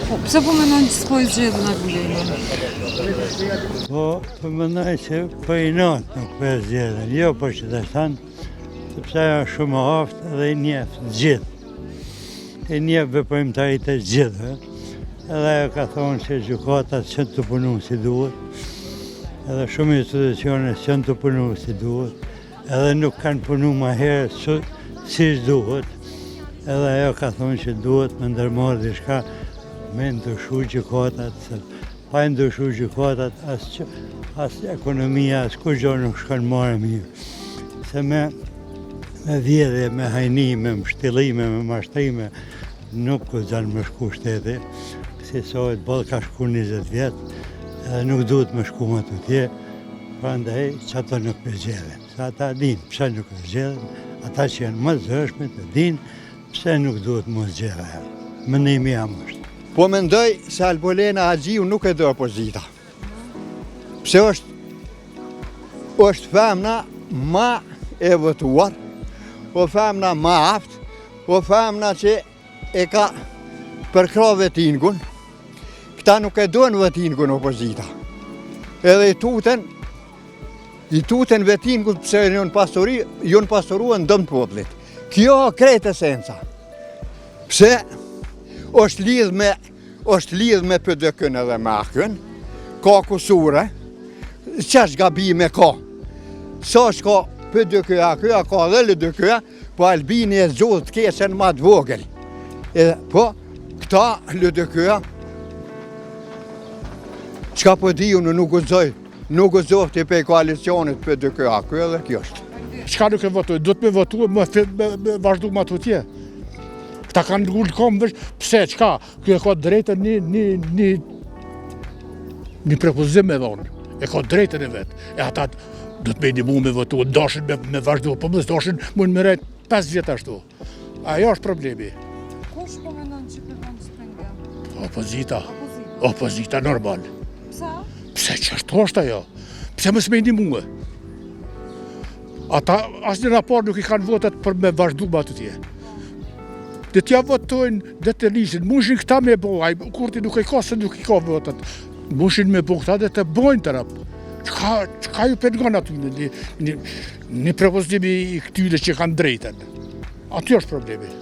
Pse po mendon që s'po i zgjedhin Akullinin? Po mendoj që po i not nuk po e zgjedhin, jo po që të thanë, sepse ajo shumë e aftë dhe i njeh gjithë. I njeh veprimtarit e gjithëve. Edhe ajo ka thonë që gjykatat që të punu si duhet, edhe shumë institucione që të punu si duhet, edhe nuk kanë punu ma herë si duhet, edhe ajo ka thonë që duhet me ndërmarrë diçka me ndryshu gjykatat, se pa ndryshu gjykatat as ekonomia, as kur gjo nuk shkon marrë mirë. Se me vjedhje, me hajni, me mështillime, me mashtrime, nuk zanë me shku shteti, si sot ballë ka shku 20 vjetë, edhe nuk duhet me shku më të tje, prandaj që ato nuk me zgjedhin. Se ata dinë pse nuk me zgjedhin, ata që janë më zëshmit e dinë pse nuk duhet më zgjedhin. Mendimi jam është. Po mendoj se Albolena Haxhiu nuk e do opozita. Pse është femna ma e votuar, o femna ma aftë, o femna që e ka përkra vetingun, këta nuk e dojnë vetingun opozita. Edhe i tuten vetingun pëse jonë pastoruan dëmë të poplit. Kjo krejt esenca. Pse është lidh me PDK-n edhe me AKN, ka kusure, qash gabime ka. Sa shka PDK-a, ka dhe LDK-a, po Albini e zgjodh të keqen ma të vogël. Po, këta LDK-a, qka po diju në nuk gëzof të pej koalicionit PDK-a, kjo edhe kjo është. Qka nuk e votuj, do të me votuj, me vazhdu ma të tje. Këta kanë ngullë kom vësh, pse, qka? Kjo e ka drejtën një prepozim me dhonë, e ka drejtën e vetë. E ata do të me një mu me votu, dashin me vazhdu, po mësë dashin mund me rejtë 5 vjetë ashtu. Ajo është problemi. Kush po mendon që kërkon shpengja? Opozita normal. Pse? Pse që është ajo? Pse mësë me një muë? Ata asë një raport nuk i kanë votat për me vazhdu ma të tje. Dhe t'ja votojnë dhe të lishin, mushin këta me bo, kurti nuk i ka se nuk i ka votat. Mushin me bo këta dhe të bojnë të rap. Qka ju pengon aty një propozimi i këtyre që kanë drejten? Aty është problemi.